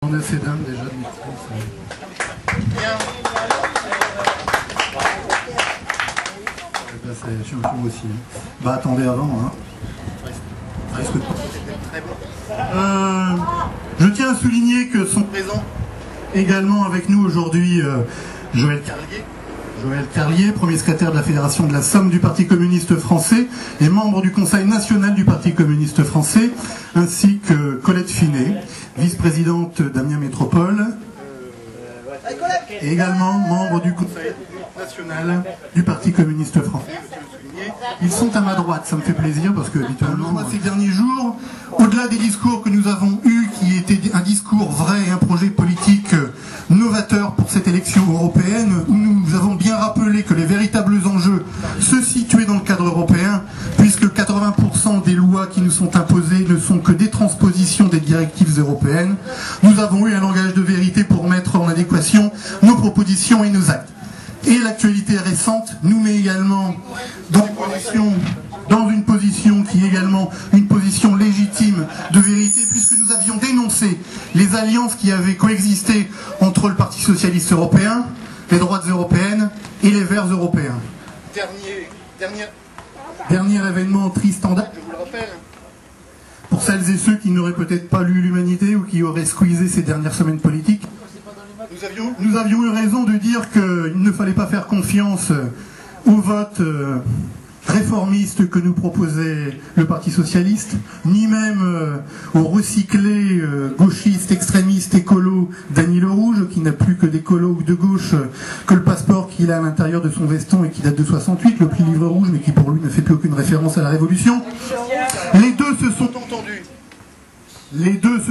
On a ces dames déjà de maîtrise. Bien. Je suis un peu aussi. Bah attendez avant, hein. Risque de... Je tiens à souligner que sont présents également avec nous aujourd'hui Joël Carlier. Joël Carlier, premier secrétaire de la Fédération de la Somme du Parti communiste français et membre du Conseil national du Parti communiste français, ainsi que Colette Finet, vice-présidente d'Amiens Métropole, et également membre du Conseil national du Parti communiste français. Ils sont à ma droite, ça me fait plaisir parce que habituellement, ces derniers jours, au-delà des discours que nous avons eus, qui étaient un discours vrai et un projet politique novateur pour cette élection européenne, où nous avons bien rappelé que les véritables enjeux se situaient dans le cadre européen, puisque 80% des lois qui nous sont imposées ne sont que des transpositions des directives européennes, nous avons eu un langage de vérité pour mettre en adéquation nos propositions et nos actes. Et l'actualité récente nous met également dans une position qui est également une position légitime de vérité, puisque nous avions dénoncé les alliances qui avaient coexisté entre le Parti socialiste européen, les droites européennes et les Verts européens. Dernier événement triste en date, je vous le rappelle, pour celles et ceux qui n'auraient peut-être pas lu l'Humanité ou qui auraient squeezé ces dernières semaines politiques. Nous avions eu raison de dire qu'il ne fallait pas faire confiance au vote réformiste que nous proposait le Parti socialiste, ni même au recyclé gauchiste, extrémiste, écolo d'Annie Le Rouge, qui n'a plus que d'écolo ou de gauche que le passeport qu'il a à l'intérieur de son veston et qui date de 68, le prix livre rouge, mais qui pour lui ne fait plus aucune référence à la Révolution. Les deux se sont entendus. Les deux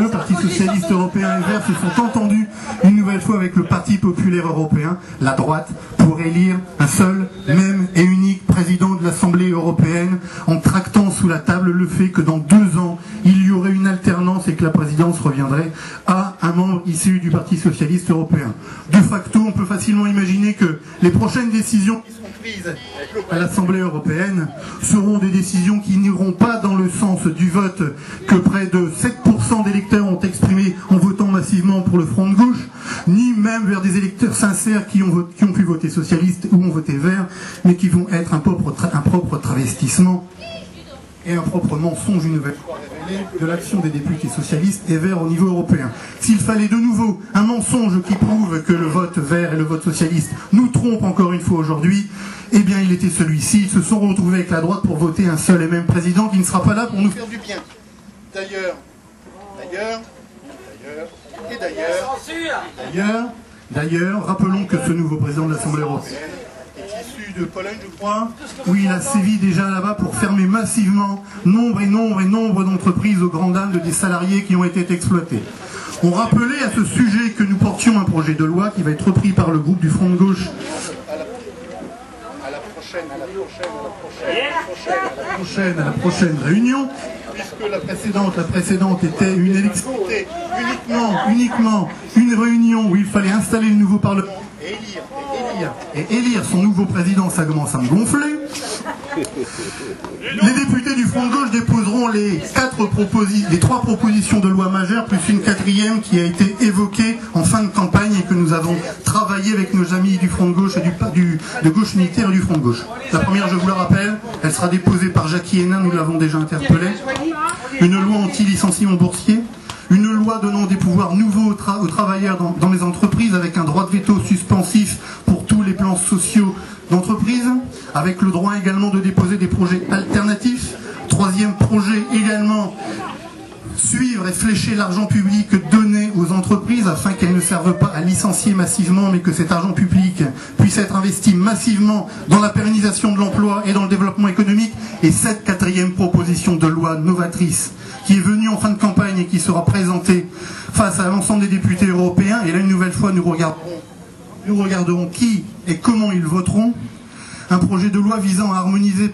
partis socialistes européens et verts se sont entendus une nouvelle fois avec le Parti populaire européen, la droite, pour élire un seul, même et unique président de l'Assemblée européenne, en tractant sous la table le fait que dans 2 ans, il y aurait une alternance et que la présidence reviendrait à un membre issu du Parti socialiste européen. De facto, on peut facilement imaginer que les prochaines décisions qui seront prises à l'Assemblée européenne seront des décisions qui n'iront pas dans le sens du vote que près de 7% d'électeurs ont exprimé en votant massivement pour le Front de gauche, ni même vers des électeurs sincères qui ont pu voter socialiste ou ont voté vert, mais qui vont être un propre travestissement et un propre mensonge une nouvelle fois révélé de l'action des députés socialistes et verts au niveau européen. S'il fallait de nouveau un mensonge qui prouve que le vote vert et le vote socialiste nous trompent encore une fois aujourd'hui, eh bien il était celui-ci. Ils se sont retrouvés avec la droite pour voter un seul et même président qui ne sera pas là pour nous faire du bien. D'ailleurs, rappelons que ce nouveau président de l'Assemblée européenne est issu de Pologne, je crois, où il a sévi déjà là-bas pour fermer massivement nombre d'entreprises aux grandes dames des salariés qui ont été exploités. On rappelait à ce sujet que nous portions un projet de loi qui va être repris par le groupe du Front de gauche à la prochaine réunion, puisque la précédente était uniquement une réunion où il fallait installer le nouveau Parlement et élire son nouveau président. Ça commence à me gonfler. Les députés du Front de gauche déposeront les 3 propositions de loi majeures, plus une 4e qui a été évoquée en fin de campagne et que nous avons travaillé avec nos amis du Front de gauche et de gauche militaire et du Front de gauche. La première, je vous le rappelle, elle sera déposée par Jackie Hénin, nous l'avons déjà interpellé. Une loi anti-licenciement boursier. Une loi donnant des pouvoirs nouveaux aux travailleurs dans les entreprises, avec un droit de veto suspensif pour tous les plans sociaux d'entreprise, avec le droit également de déposer des projets alternatifs. 3e projet également, suivre et flécher l'argent public donné aux entreprises afin qu'elles ne servent pas à licencier massivement, mais que cet argent public puisse être investi massivement dans la pérennisation de l'emploi et dans le développement économique. Et cette 4e proposition de loi novatrice qui est venue en fin de campagne et qui sera présentée face à l'ensemble des députés européens. Et là, une nouvelle fois, nous regarderons qui et comment ils voteront. Un projet de loi visant à harmoniser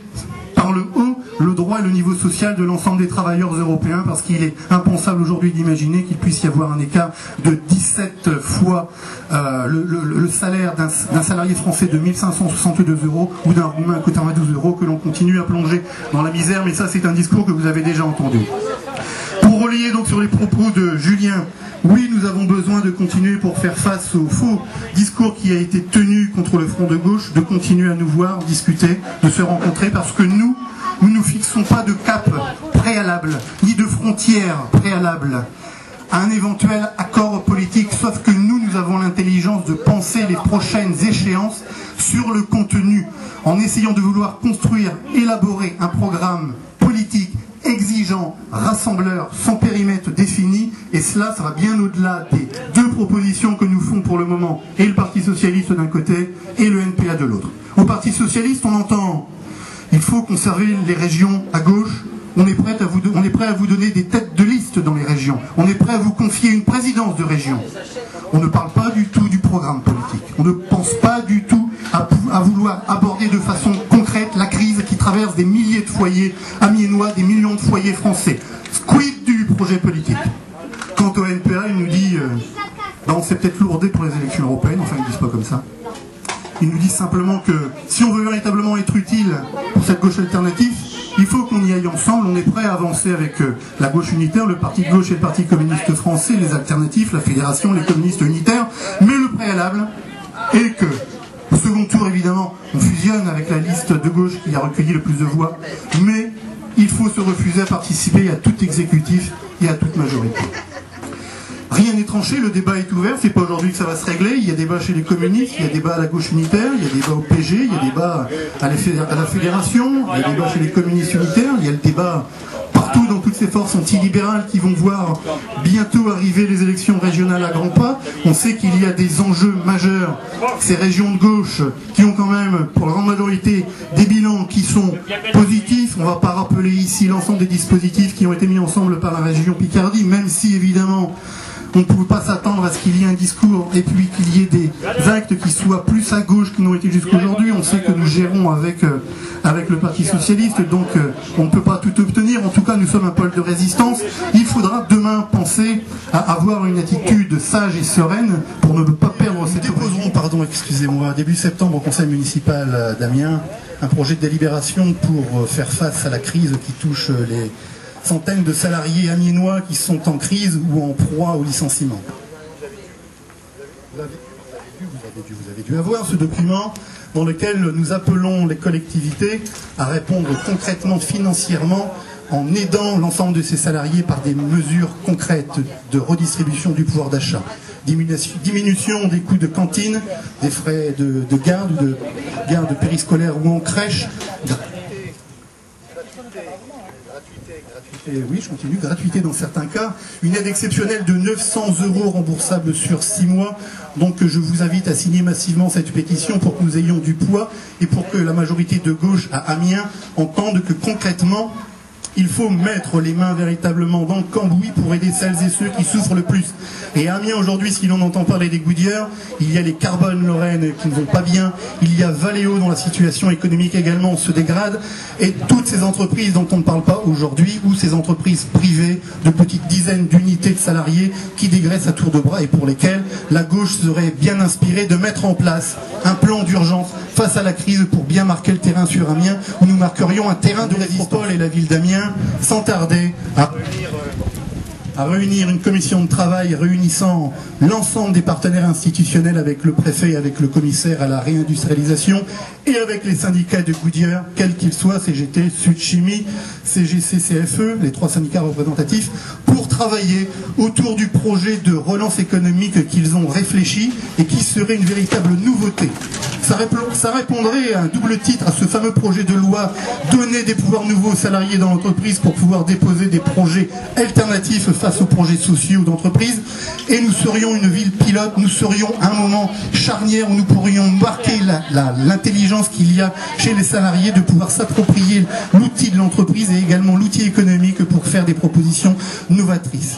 par le haut le droit et le niveau social de l'ensemble des travailleurs européens, parce qu'il est impensable aujourd'hui d'imaginer qu'il puisse y avoir un écart de 17 fois le salaire d'un salarié français de 1562 € ou d'un Roumain à 92 € que l'on continue à plonger dans la misère, mais ça c'est un discours que vous avez déjà entendu. Pour relayer donc sur les propos de Julien, oui, nous avons besoin de continuer pour faire face au faux discours qui a été tenu contre le front de gauche, de continuer à nous voir, discuter, de se rencontrer, parce que nous ne fixons pas de cap préalable, ni de frontières préalables à un éventuel accord politique, sauf que nous avons l'intelligence de penser les prochaines échéances sur le contenu, en essayant de vouloir construire, élaborer un programme politique exigeant, rassembleur, sans périmètre défini, et cela, ça va bien au-delà des deux propositions que nous font pour le moment, et le Parti Socialiste d'un côté, et le NPA de l'autre. Au Parti Socialiste, on entend, il faut conserver les régions à gauche, on est prêt à vous donner des têtes de liste dans les régions, on est prêt à vous confier une présidence de région. On ne parle pas du tout du programme politique, on ne pense pas du tout à vouloir aborder de façon concrète la crise qui traverse des milliers de foyers amiénois, des millions de foyers français. Quid du projet politique? Quant au NPA, il nous dit on s'est peut-être lourdé pour les élections européennes, enfin ils ne disent pas comme ça. Ils nous disent simplement que si on veut véritablement être utile pour cette gauche alternative, il faut qu'on y aille ensemble. On est prêt à avancer avec la gauche unitaire, le parti de gauche et le parti communiste français, les alternatifs, la fédération, les communistes unitaires. Mais le préalable est que, au second tour évidemment, on fusionne avec la liste de gauche qui a recueilli le plus de voix. Mais il faut se refuser à participer à tout exécutif et à toute majorité. Rien n'est tranché, le débat est ouvert, c'est pas aujourd'hui que ça va se régler, il y a débat chez les communistes, il y a débat à la gauche unitaire, il y a débat au PG, il y a débat à la fédération, il y a débat chez les communistes unitaires, il y a le débat partout dans toutes ces forces antilibérales qui vont voir bientôt arriver les élections régionales à grands pas. On sait qu'il y a des enjeux majeurs, ces régions de gauche qui ont quand même, pour la grande majorité, des bilans qui sont positifs. On ne va pas rappeler ici l'ensemble des dispositifs qui ont été mis ensemble par la région Picardie, même si évidemment on ne pouvait pas s'attendre à ce qu'il y ait un discours et puis qu'il y ait des actes qui soient plus à gauche qu'ils n'ont été jusqu'aujourd'hui. On sait que nous gérons avec le Parti Socialiste, donc on ne peut pas tout obtenir. En tout cas, nous sommes un pôle de résistance. Il faudra demain penser à avoir une attitude sage et sereine pour ne pas perdre cette... Nous déposerons, excusez-moi, début septembre au Conseil municipal d'Amiens, un projet de délibération pour faire face à la crise qui touche les centaines de salariés amiénois qui sont en crise ou en proie au licenciement. Vous avez dû avoir ce document dans lequel nous appelons les collectivités à répondre concrètement, financièrement, en aidant l'ensemble de ces salariés par des mesures concrètes de redistribution du pouvoir d'achat. Diminution des coûts de cantine, des frais de garde périscolaire ou en crèche. Oui, je continue. Gratuité dans certains cas. Une aide exceptionnelle de 900 € remboursable sur 6 mois. Donc je vous invite à signer massivement cette pétition pour que nous ayons du poids et pour que la majorité de gauche à Amiens entende que concrètement, il faut mettre les mains véritablement dans le cambouis pour aider celles et ceux qui souffrent le plus. Et à Amiens aujourd'hui, si l'on entend parler des Goodyear, il y a les Carbone Lorraine qui ne vont pas bien, il y a Valeo dont la situation économique également se dégrade, et toutes ces entreprises dont on ne parle pas aujourd'hui, ou ces entreprises privées de petites dizaines d'unités de salariés qui dégraissent à tour de bras et pour lesquelles la gauche serait bien inspirée de mettre en place un plan d'urgence face à la crise pour bien marquer le terrain sur Amiens, où nous marquerions un terrain de résistance. Et la ville d'Amiens sans tarder à réunir une commission de travail réunissant l'ensemble des partenaires institutionnels avec le préfet et avec le commissaire à la réindustrialisation et avec les syndicats de Goodyear, quels qu'ils soient, CGT, Sud Chimie, CGC, CFE, les 3 syndicats représentatifs, pour travailler autour du projet de relance économique qu'ils ont réfléchi et qui serait une véritable nouveauté. Ça répondrait à un double titre à ce fameux projet de loi, donner des pouvoirs nouveaux aux salariés dans l'entreprise pour pouvoir déposer des projets alternatifs face aux projets sociaux d'entreprise, et nous serions une ville pilote, nous serions un moment charnière où nous pourrions marquer l'intelligence qu'il y a chez les salariés de pouvoir s'approprier l'outil de l'entreprise et également l'outil économique pour faire des propositions novatrices.